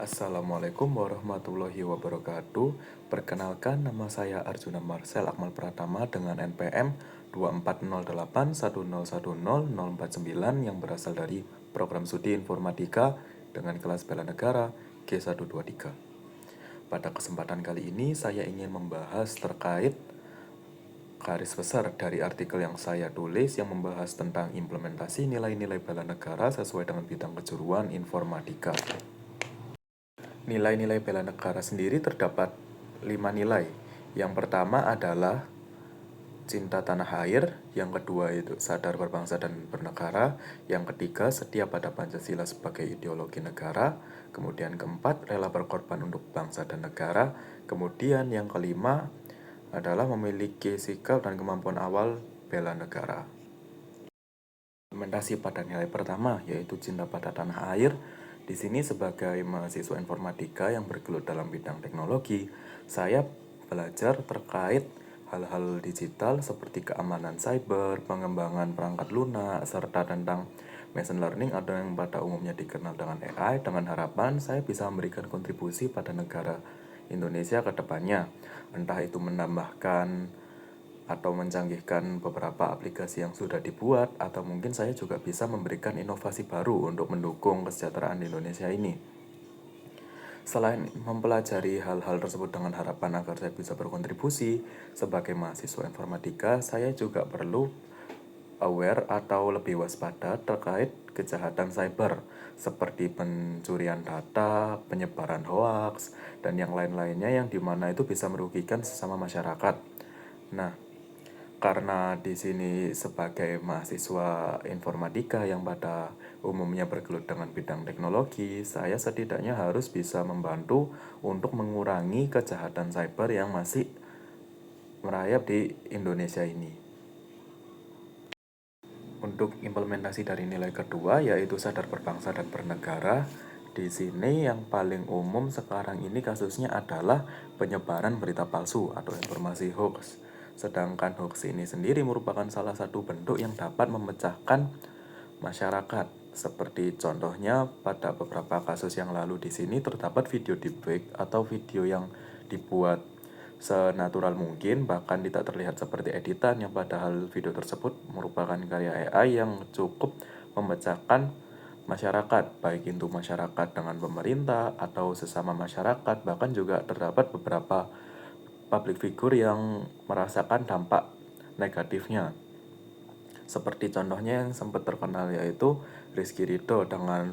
Assalamualaikum warahmatullahi wabarakatuh. Perkenalkan, nama saya Arjuna Marcel Akmal Pratama dengan NPM 2408101049 yang berasal dari Program Studi Informatika dengan kelas bela negara G123. Pada kesempatan kali ini saya ingin membahas terkait garis besar dari artikel yang saya tulis yang membahas tentang implementasi nilai-nilai bela negara sesuai dengan bidang kejuruan informatika. Nilai-nilai bela negara sendiri terdapat 5 nilai. Yang pertama adalah cinta tanah air, yang kedua itu sadar berbangsa dan bernegara, yang ketiga setia pada Pancasila sebagai ideologi negara, kemudian keempat rela berkorban untuk bangsa dan negara, kemudian yang kelima adalah memiliki sikap dan kemampuan awal bela negara. Implementasi pada nilai pertama yaitu cinta pada tanah air. Di sini sebagai mahasiswa informatika yang bergelut dalam bidang teknologi, saya belajar terkait hal-hal digital seperti keamanan cyber, pengembangan perangkat lunak, serta tentang machine learning atau yang pada umumnya dikenal dengan AI, dengan harapan saya bisa memberikan kontribusi pada negara Indonesia ke depannya. Entah itu menambahkan atau mencanggihkan beberapa aplikasi yang sudah dibuat, atau mungkin saya juga bisa memberikan inovasi baru untuk mendukung kesejahteraan di Indonesia ini. Selain mempelajari hal-hal tersebut dengan harapan agar saya bisa berkontribusi sebagai mahasiswa informatika, saya juga perlu aware atau lebih waspada terkait kejahatan cyber seperti pencurian data, penyebaran hoaks, dan yang lain-lainnya yang dimana itu bisa merugikan sesama masyarakat. Nah, karena di sini sebagai mahasiswa informatika yang pada umumnya bergelut dengan bidang teknologi, saya setidaknya harus bisa membantu untuk mengurangi kejahatan cyber yang masih merayap di Indonesia ini. Untuk implementasi dari nilai kedua yaitu sadar berbangsa dan bernegara, di sini yang paling umum sekarang ini kasusnya adalah penyebaran berita palsu atau informasi hoax. Sedangkan hoax ini sendiri merupakan salah satu bentuk yang dapat memecahkan masyarakat. Seperti contohnya pada beberapa kasus yang lalu di sini terdapat video deepfake atau video yang dibuat senatural mungkin, bahkan tidak terlihat seperti editan, yang padahal video tersebut merupakan karya AI yang cukup memecahkan masyarakat, baik itu masyarakat dengan pemerintah atau sesama masyarakat. Bahkan juga terdapat beberapa public figure yang merasakan dampak negatifnya. Seperti contohnya yang sempat terkenal yaitu Rizky Ridho dengan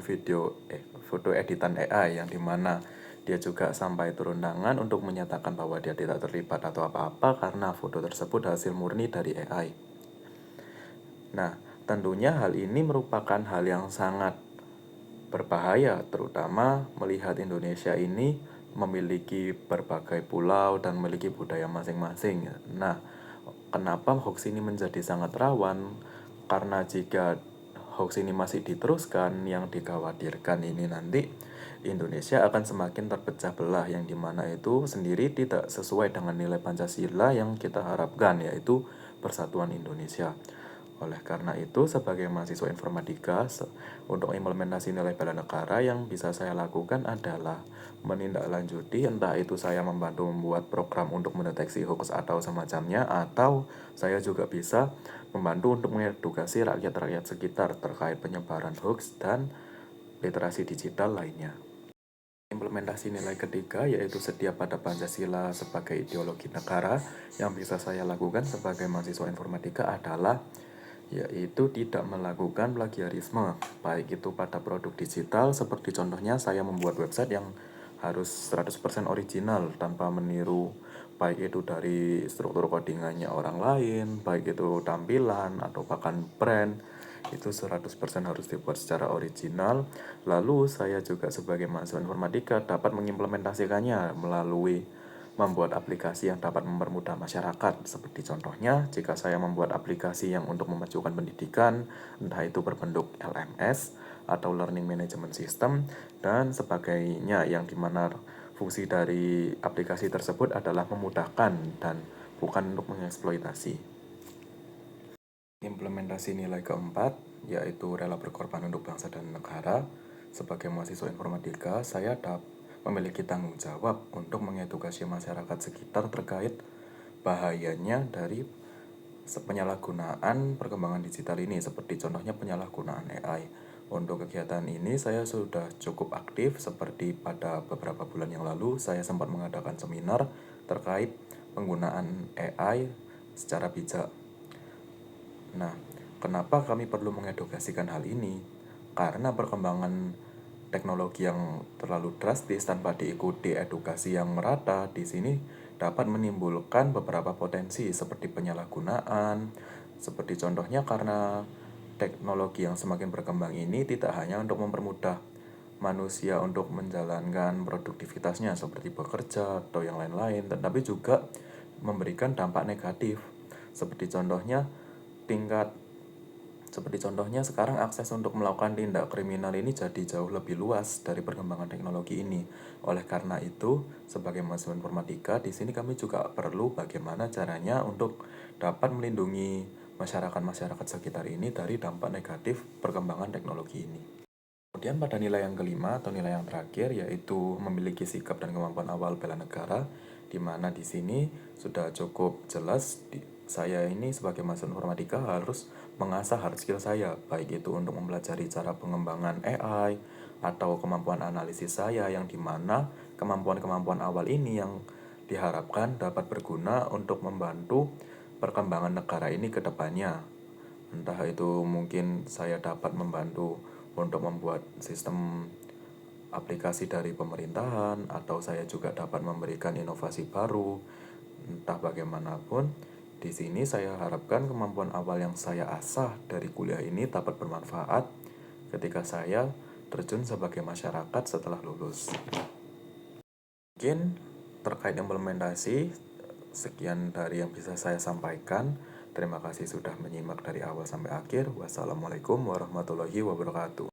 foto editan AI yang dimana dia juga sampai turun tangan untuk menyatakan bahwa dia tidak terlibat atau apa-apa karena foto tersebut hasil murni dari AI. Nah, tentunya hal ini merupakan hal yang sangat berbahaya, terutama melihat Indonesia ini memiliki berbagai pulau dan memiliki budaya masing-masing. Nah, kenapa hoax ini menjadi sangat rawan? Karena jika hoax ini masih diteruskan, yang dikhawatirkan ini nanti Indonesia akan semakin terpecah belah, yang dimana itu sendiri tidak sesuai dengan nilai Pancasila yang kita harapkan, yaitu persatuan Indonesia. Oleh karena itu, sebagai mahasiswa informatika, untuk implementasi nilai bela negara yang bisa saya lakukan adalah menindaklanjuti, entah itu saya membantu membuat program untuk mendeteksi hoax atau semacamnya, atau saya juga bisa membantu untuk mengedukasi rakyat-rakyat sekitar terkait penyebaran hoax dan literasi digital lainnya. Implementasi nilai ketiga yaitu setia pada Pancasila sebagai ideologi negara yang bisa saya lakukan sebagai mahasiswa informatika adalah yaitu tidak melakukan plagiarisme, baik itu pada produk digital seperti contohnya saya membuat website yang harus 100% original tanpa meniru, baik itu dari struktur codingannya orang lain, baik itu tampilan atau bahkan brand, itu 100% harus dibuat secara original. Lalu saya juga sebagai mahasiswa informatika dapat mengimplementasikannya melalui membuat aplikasi yang dapat mempermudah masyarakat. Seperti contohnya, jika saya membuat aplikasi yang untuk memajukan pendidikan, entah itu berbentuk LMS atau Learning Management System dan sebagainya, yang dimana fungsi dari aplikasi tersebut adalah memudahkan dan bukan untuk mengeksploitasi. Implementasi nilai keempat, yaitu rela berkorban untuk bangsa dan negara. Sebagai mahasiswa informatika, saya memiliki tanggung jawab untuk mengedukasi masyarakat sekitar terkait bahayanya dari penyalahgunaan perkembangan digital ini, seperti contohnya penyalahgunaan AI. Untuk kegiatan ini saya sudah cukup aktif, seperti pada beberapa bulan yang lalu saya sempat mengadakan seminar terkait penggunaan AI secara bijak. Nah, kenapa kami perlu mengedukasikan hal ini? Karena perkembangan teknologi yang terlalu drastis tanpa diikuti edukasi yang merata di sini dapat menimbulkan beberapa potensi seperti penyalahgunaan, seperti contohnya karena teknologi yang semakin berkembang ini tidak hanya untuk mempermudah manusia untuk menjalankan produktivitasnya seperti bekerja atau yang lain-lain, tetapi juga memberikan dampak negatif. Seperti contohnya tingkat seperti contohnya sekarang akses untuk melakukan tindak kriminal ini jadi jauh lebih luas dari perkembangan teknologi ini. Oleh karena itu, sebagai mahasiswa informatika, di sini kami juga perlu bagaimana caranya untuk dapat melindungi masyarakat-masyarakat sekitar ini dari dampak negatif perkembangan teknologi ini. Kemudian pada nilai yang kelima atau nilai yang terakhir yaitu memiliki sikap dan kemampuan awal bela negara, di mana di sini sudah cukup jelas saya ini sebagai mahasiswa informatika harus mengasah hard skill saya, baik itu untuk mempelajari cara pengembangan AI atau kemampuan analisis saya, yang dimana kemampuan-kemampuan awal ini yang diharapkan dapat berguna untuk membantu perkembangan negara ini ke depannya. Entah itu mungkin saya dapat membantu untuk membuat sistem aplikasi dari pemerintahan, atau saya juga dapat memberikan inovasi baru. Entah bagaimanapun, di sini saya harapkan kemampuan awal yang saya asah dari kuliah ini dapat bermanfaat ketika saya terjun sebagai masyarakat setelah lulus. Mungkin terkait implementasi, sekian dari yang bisa saya sampaikan. Terima kasih sudah menyimak dari awal sampai akhir. Wassalamualaikum warahmatullahi wabarakatuh.